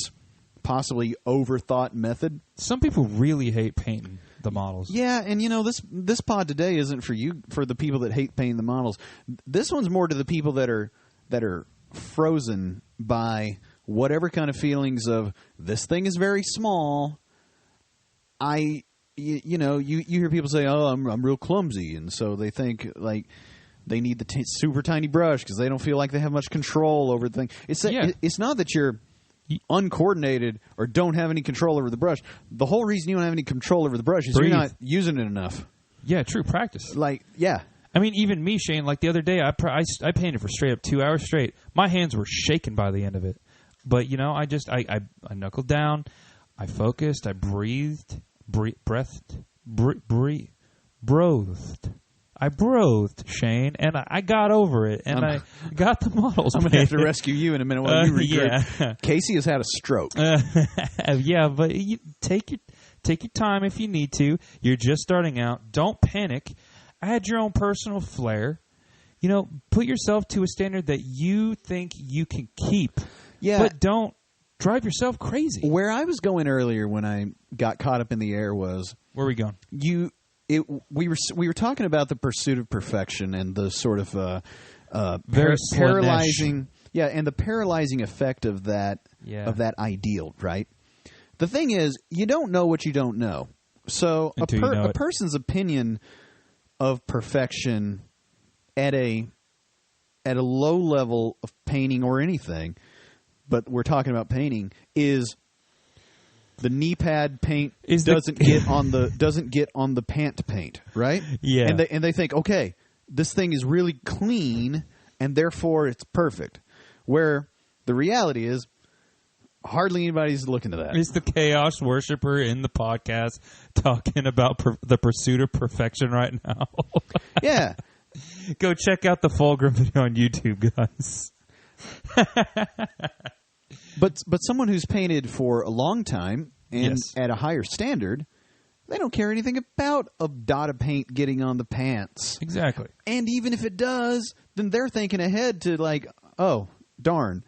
Speaker 1: possibly overthought method.
Speaker 2: Some people really hate painting the models.
Speaker 1: Yeah, and you know, this pod today isn't for the people that hate painting the models. This one's more to the people that are frozen by whatever kind of feelings of this thing is very small. You hear people say, "Oh, I'm real clumsy," and so they think like they need the super tiny brush because they don't feel like they have much control over the thing. It's not that you're uncoordinated or don't have any control over the brush. The whole reason you don't have any control over the brush is you're not using it enough.
Speaker 2: Yeah, true practice.
Speaker 1: I
Speaker 2: mean, even me, Shane, like the other day, I painted for straight up 2 hours straight. My hands were shaking by the end of it. But, you know, I knuckled down, I focused, I breathed, I breathed, Shane, and I got over it, and I got the models.
Speaker 1: I'm going to have to rescue you in a minute while you regret.
Speaker 2: Yeah.
Speaker 1: Casey has had a stroke.
Speaker 2: Yeah, but you take your time if you need to. You're just starting out. Don't panic. Add your own personal flair. You know, put yourself to a standard that you think you can keep. Yeah. But don't drive yourself crazy.
Speaker 1: Where I was going earlier when I got caught up in the air was...
Speaker 2: Where are we going?
Speaker 1: We were talking about the pursuit of perfection and the sort of
Speaker 2: paralyzing,
Speaker 1: and the paralyzing effect of that ideal, right? The thing is, you don't know what you don't know. So a person's opinion of perfection at a low level of painting or anything, but we're talking about painting, is the knee pad paint doesn't get on the pant paint, right?
Speaker 2: Yeah.
Speaker 1: And they think, okay, this thing is really clean and therefore it's perfect. Where the reality is hardly anybody's looking to that.
Speaker 2: Is the chaos worshiper in the podcast talking about the pursuit of perfection right now?
Speaker 1: Yeah.
Speaker 2: Go check out the Fulgrim video on YouTube, guys.
Speaker 1: But someone who's painted for a long time and at a higher standard, They don't care anything about a dot of paint getting on the pants.
Speaker 2: Exactly.
Speaker 1: And even if it does, then they're thinking ahead to like, oh, darn.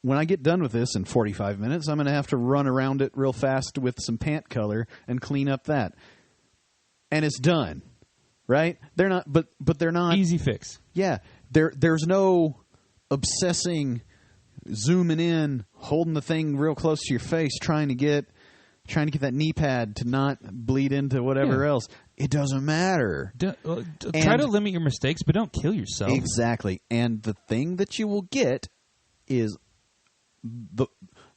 Speaker 1: When I get done with this in 45 minutes, I'm going to have to run around it real fast with some pant color and clean up that. And it's done. Right? They're not, but they're not.
Speaker 2: Easy fix.
Speaker 1: Yeah. There's no obsessing, zooming in, holding the thing real close to your face, trying to get that knee pad to not bleed into whatever else. It doesn't matter.
Speaker 2: Try to limit your mistakes, but don't kill yourself.
Speaker 1: Exactly. And the thing that you will get is the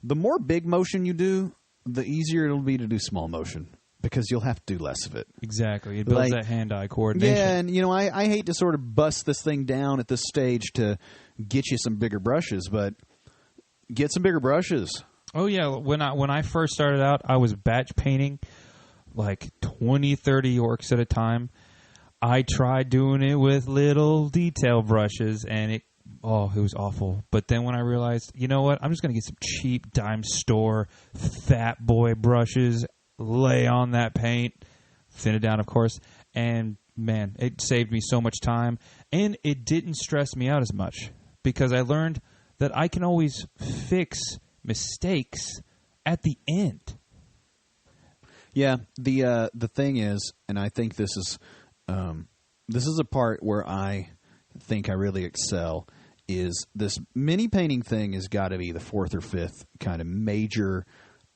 Speaker 1: more big motion you do, the easier it'll be to do small motion because you'll have to do less of it.
Speaker 2: Exactly. It builds that hand-eye coordination.
Speaker 1: Yeah, and I hate to sort of bust this thing down at this stage to get you some bigger brushes, but get some bigger brushes.
Speaker 2: Oh, yeah. When I first started out, I was batch painting like 20, 30 orcs at a time. I tried doing it with little detail brushes, and it was awful. But then when I realized, you know what, I'm just going to get some cheap dime store fat boy brushes, lay on that paint, thin it down, of course, and, man, it saved me so much time, and it didn't stress me out as much because I learned that I can always fix mistakes at the end.
Speaker 1: Yeah, the thing is, and I think this is a part where I think I really excel, is this mini painting thing has got to be the fourth or fifth kind of major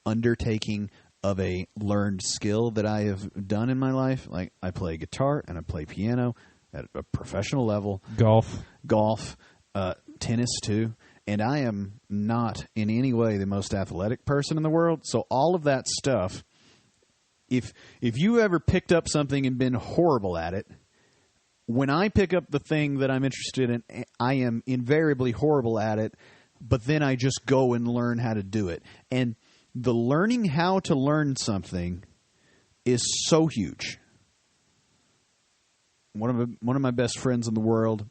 Speaker 1: undertaking of a learned skill that I have done in my life. Like, I play guitar and I play piano at a professional level. Golf, tennis too. And I am not in any way the most athletic person in the world. So all of that stuff, if you ever picked up something and been horrible at it, when I pick up the thing that I'm interested in, I am invariably horrible at it, but then I just go and learn how to do it. And the learning how to learn something is so huge. One of my best friends in the world,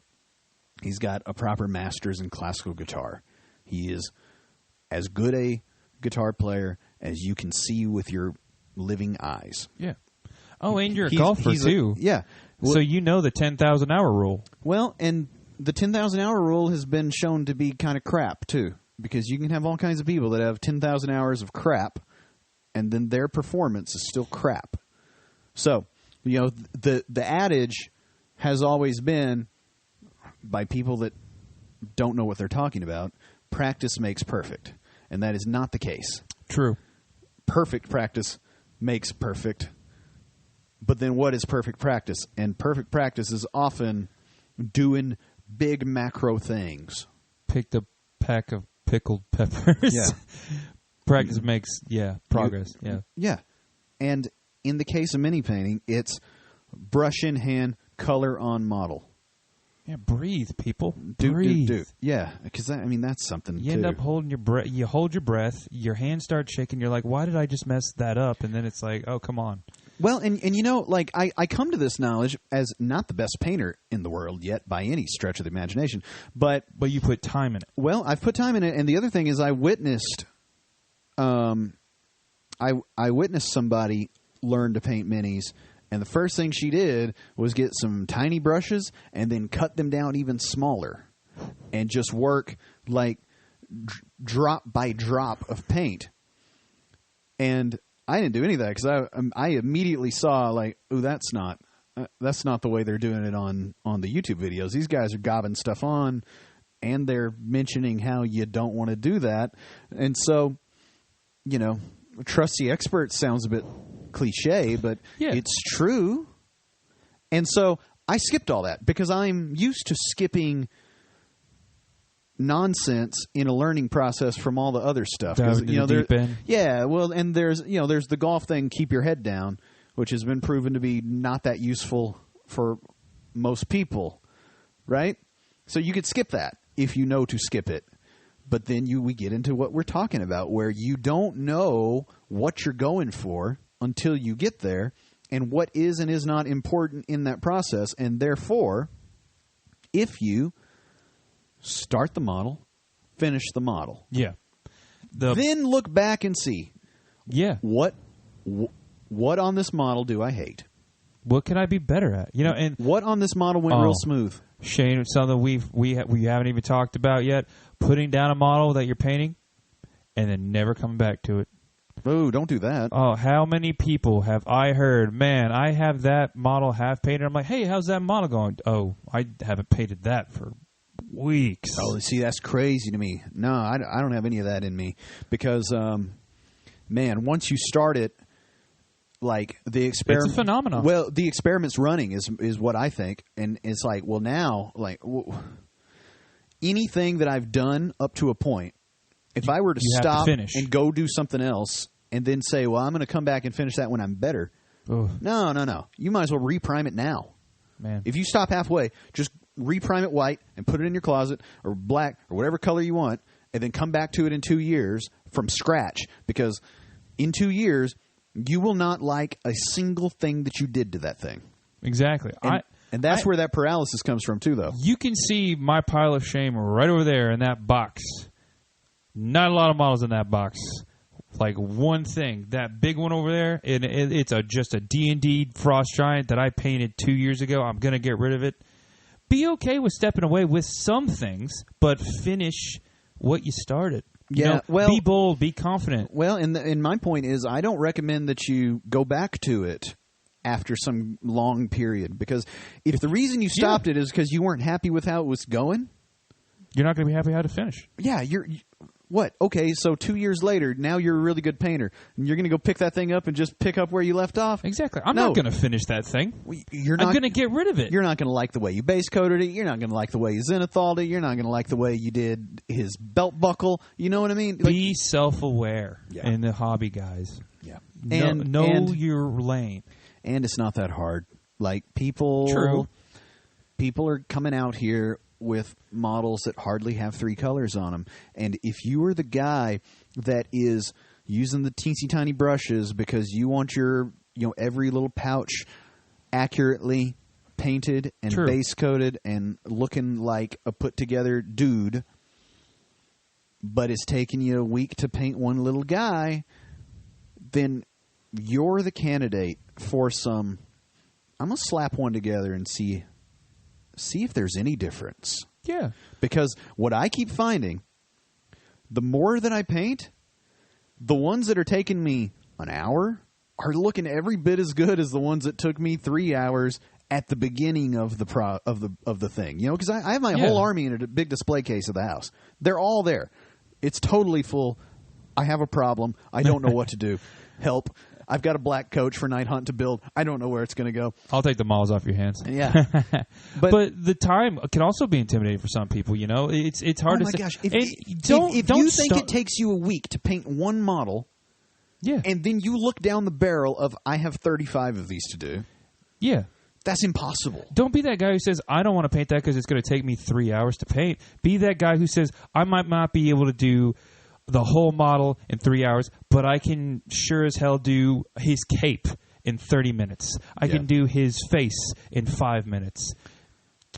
Speaker 1: he's got a proper master's in classical guitar. He is as good a guitar player as you can see with your living eyes.
Speaker 2: Yeah. Oh, and you're a golfer too.
Speaker 1: Yeah.
Speaker 2: Well, so you know the 10,000 hour rule.
Speaker 1: Well, and the 10,000 hour rule has been shown to be kind of crap too, because you can have all kinds of people that have 10,000 hours of crap, and then their performance is still crap. So, the adage has always been, by people that don't know what they're talking about, practice makes perfect. And that is not the case.
Speaker 2: True.
Speaker 1: Perfect practice makes perfect. But then what is perfect practice? And perfect practice is often doing big macro things.
Speaker 2: Picked a pack of pickled peppers.
Speaker 1: Yeah.
Speaker 2: Practice makes, progress.
Speaker 1: Yeah. And in the case of mini painting, it's brush in hand, color on model.
Speaker 2: Yeah, breathe, people.
Speaker 1: Breathe. Yeah, because that's something.
Speaker 2: You end up holding your breath. You hold your breath. Your hands start shaking. You're like, "Why did I just mess that up?" And then it's like, "Oh, come on."
Speaker 1: Well, and I come to this knowledge as not the best painter in the world yet by any stretch of the imagination, but
Speaker 2: you put time in it.
Speaker 1: Well, I've put time in it, and the other thing is I witnessed somebody learn to paint minis. And the first thing she did was get some tiny brushes and then cut them down even smaller and just work like drop by drop of paint. And I didn't do any of that because I immediately saw like, ooh, that's not the way they're doing it on the YouTube videos. These guys are gobbing stuff on, and they're mentioning how you don't want to do that. And so, trust the expert sounds a bit cliche, but it's true. And so I skipped all that because I'm used to skipping nonsense in a learning process from all the other stuff. Yeah, well, and there's the golf thing, keep your head down, which has been proven to be not that useful for most people, right? So you could skip that if you know to skip it. But then we get into what we're talking about, where you don't know what you're going for until you get there, and what is and is not important in that process. And therefore, if you start the model, finish the model.
Speaker 2: Yeah.
Speaker 1: Then look back and see.
Speaker 2: Yeah.
Speaker 1: What what on this model do I hate?
Speaker 3: What can I be better at? You know, and
Speaker 1: What on this model went real smooth?
Speaker 3: Shane, something we haven't even talked about yet. Putting down a model that you're painting, and then never coming back to it.
Speaker 1: Oh, don't do that.
Speaker 3: Oh, how many people have I heard? Man, I have that model half painted. I'm like, hey, how's that model going? Oh, I haven't painted that for weeks.
Speaker 1: Oh, see, that's crazy to me. No, I don't have any of that in me because, man, once you start it, like the experiment,
Speaker 3: it's a phenomenon.
Speaker 1: Well, the experiment's running is what I think, and it's like, well, now, like anything that I've done up to a point, if I were to stop and go do something else, and then say, well, I'm going to come back and finish that when I'm better.
Speaker 3: Ugh.
Speaker 1: No. You might as well reprime it now.
Speaker 3: Man,
Speaker 1: if you stop halfway, just reprime it white and put it in your closet or black or whatever color you want, and then come back to it in 2 years from scratch, because in 2 years you will not like a single thing that you did to that thing.
Speaker 3: Exactly.
Speaker 1: And that's where that paralysis comes from too, though.
Speaker 3: You can see my pile of shame right over there in that box. Not a lot of models in that box. Like one thing, that big one over there, it's just a D&D Frost Giant that I painted 2 years ago. I'm going to get rid of it. Be okay with stepping away with some things, but finish what you started. Be bold, be confident.
Speaker 1: Well, and my point is, I don't recommend that you go back to it after some long period, because if the reason you stopped it is because you weren't happy with how it was going,
Speaker 3: you're not going to be happy how to finish.
Speaker 1: Yeah, what? Okay, so 2 years later, now you're a really good painter, and you're going to go pick that thing up and just pick up where you left off?
Speaker 3: Exactly. I'm not going to finish that thing. I'm going to get rid of it.
Speaker 1: You're not going to like the way you base coated it. You're not going to like the way you zenithalled it. You're not going to like the way you did his belt buckle. You know what I mean?
Speaker 3: Be self-aware in the hobby, guys.
Speaker 1: Yeah.
Speaker 3: Know your lane.
Speaker 1: And it's not that hard. Like, people are coming out here with models that hardly have 3 colors on them. And if you are the guy that is using the teensy tiny brushes because you want your, every little pouch accurately painted and base coated and looking like a put together dude, but it's taking you a week to paint one little guy, then you're the candidate for some, I'm going to slap one together and see if there's any difference.
Speaker 3: Yeah.
Speaker 1: Because what I keep finding, the more that I paint, the ones that are taking me an hour are looking every bit as good as the ones that took me 3 hours at the beginning of the thing. Because I have my whole army in a big display case of the house. They're all there. It's totally full. I have a problem. I don't know what to do. Help. I've got a black coach for Night Hunt to build. I don't know where it's going to go.
Speaker 3: I'll take the models off your hands.
Speaker 1: Yeah.
Speaker 3: But the time can also be intimidating for some people, It's hard to say. Oh, my gosh. If
Speaker 1: you think it takes you a week to paint one model, and then you look down the barrel of, I have 35 of these to do.
Speaker 3: Yeah.
Speaker 1: That's impossible.
Speaker 3: Don't be that guy who says, I don't want to paint that because it's going to take me 3 hours to paint. Be that guy who says, I might not be able to do the whole model in 3 hours, but I can sure as hell do his cape in 30 minutes. I can do his face in 5 minutes.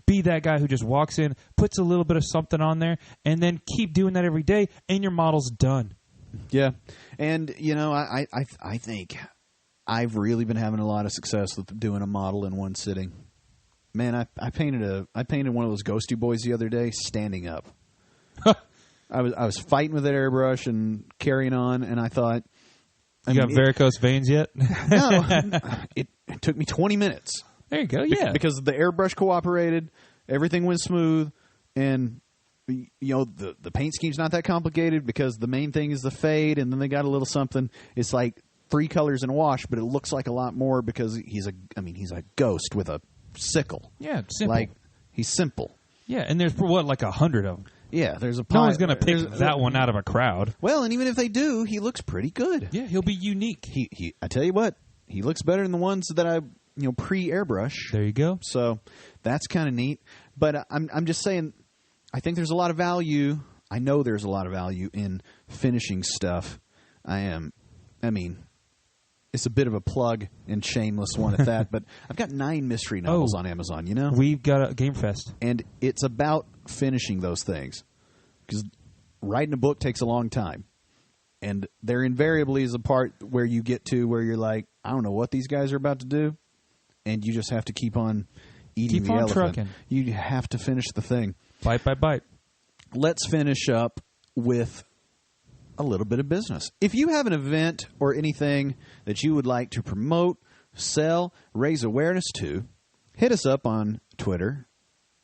Speaker 3: Be that guy who just walks in, puts a little bit of something on there, and then keep doing that every day, and your model's done.
Speaker 1: Yeah. And, I think I've really been having a lot of success with doing a model in one sitting. Man, I painted one of those Ghosty boys the other day standing up. I was fighting with that airbrush and carrying on, and I thought,
Speaker 3: you got varicose veins yet?
Speaker 1: No, it took me 20 minutes.
Speaker 3: There you go. Yeah,
Speaker 1: because the airbrush cooperated, everything went smooth, and the paint scheme's not that complicated because the main thing is the fade, and then they got a little something. It's like 3 colors in a wash, but it looks like a lot more because he's a ghost with a sickle.
Speaker 3: Yeah, simple.
Speaker 1: Like, he's simple.
Speaker 3: Yeah, and there's like 100 of them.
Speaker 1: Yeah, there's a
Speaker 3: no one's going to pick that one out of a crowd.
Speaker 1: Well, and even if they do, he looks pretty good.
Speaker 3: Yeah, he'll be unique.
Speaker 1: He I tell you what, he looks better than the ones that I pre-airbrush.
Speaker 3: There you go.
Speaker 1: So that's kind of neat. But I'm just saying, I think there's a lot of value. I know there's a lot of value in finishing stuff. It's a bit of a plug and shameless one at that, but I've got 9 mystery novels on Amazon,
Speaker 3: We've got a Game Fest.
Speaker 1: And it's about finishing those things. Because writing a book takes a long time. And there invariably is a part where you get to where you're like, I don't know what these guys are about to do, and you just have to keep on eating the elephant.
Speaker 3: Trucking.
Speaker 1: You have to finish the thing.
Speaker 3: Bite by bite.
Speaker 1: Let's finish up with a little bit of business. If you have an event or anything that you would like to promote, sell, raise awareness to, hit us up on Twitter,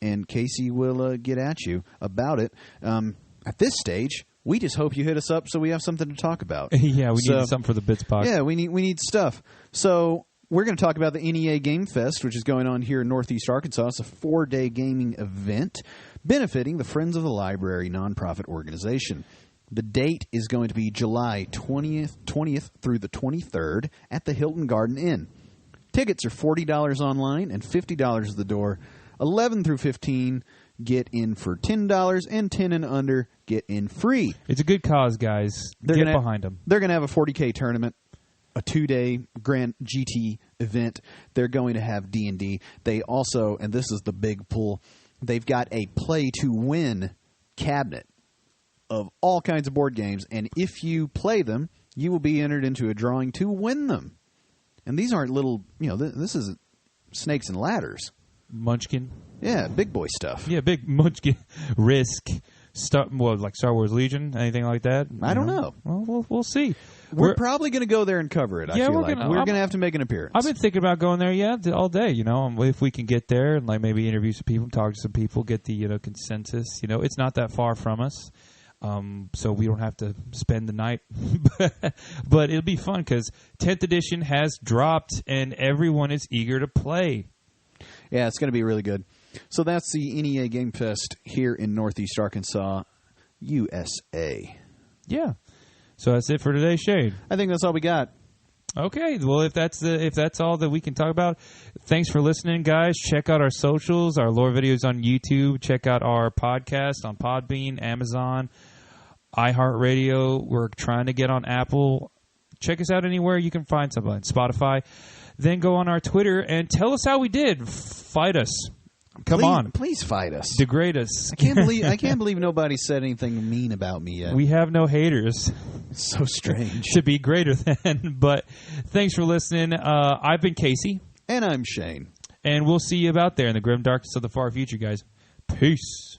Speaker 1: and Casey will get at you about it. At this stage, we just hope you hit us up so we have something to talk about.
Speaker 3: Yeah, we need something for the Bits Box.
Speaker 1: Yeah, we need stuff. So we're going to talk about the NEA Game Fest, which is going on here in Northeast Arkansas. It's a 4-day gaming event benefiting the Friends of the Library nonprofit organization. The date is going to be July 20th through the 23rd at the Hilton Garden Inn. Tickets are $40 online and $50 at the door. 11 through 15 get in for $10, and 10 and under get in free.
Speaker 3: It's a good cause, guys. Get behind them.
Speaker 1: They're going to have a 40K tournament, a 2-day Grand GT event. They're going to have D&D. They also, and this is the big pull, they've got a play-to-win cabinet of all kinds of board games, and if you play them, you will be entered into a drawing to win them. And these aren't little, this is snakes and ladders.
Speaker 3: Munchkin.
Speaker 1: Yeah, big boy stuff.
Speaker 3: Yeah, big Munchkin. Risk. Like Star Wars Legion? Anything like that?
Speaker 1: I don't know.
Speaker 3: Well, we'll see.
Speaker 1: We're probably going to go there and cover it, I feel like. We're going to have to make an appearance.
Speaker 3: I've been thinking about going there, all day, if we can get there and maybe interview some people, talk to some people, get the, consensus. It's not that far from us. So we don't have to spend the night. But it'll be fun because 10th edition has dropped and everyone is eager to play.
Speaker 1: Yeah, it's going to be really good. So that's the NEA Game Fest here in Northeast Arkansas, USA.
Speaker 3: Yeah. So that's it for today, Shane.
Speaker 1: I think that's all we got.
Speaker 3: Okay. Well, if that's all that we can talk about, thanks for listening, guys. Check out our socials, our lore videos on YouTube. Check out our podcast on Podbean, Amazon, iHeartRadio. We're trying to get on Apple. Check us out anywhere you can find something. Spotify. Then go on our Twitter and tell us how we did. Fight us. Come on.
Speaker 1: Please fight us.
Speaker 3: Degrade us.
Speaker 1: I can't believe nobody said anything mean about me yet.
Speaker 3: We have no haters.
Speaker 1: It's so strange.
Speaker 3: To be greater than. But thanks for listening. I've been Casey.
Speaker 1: And I'm Shane.
Speaker 3: And we'll see you about there in the grim darkness of the far future, guys. Peace.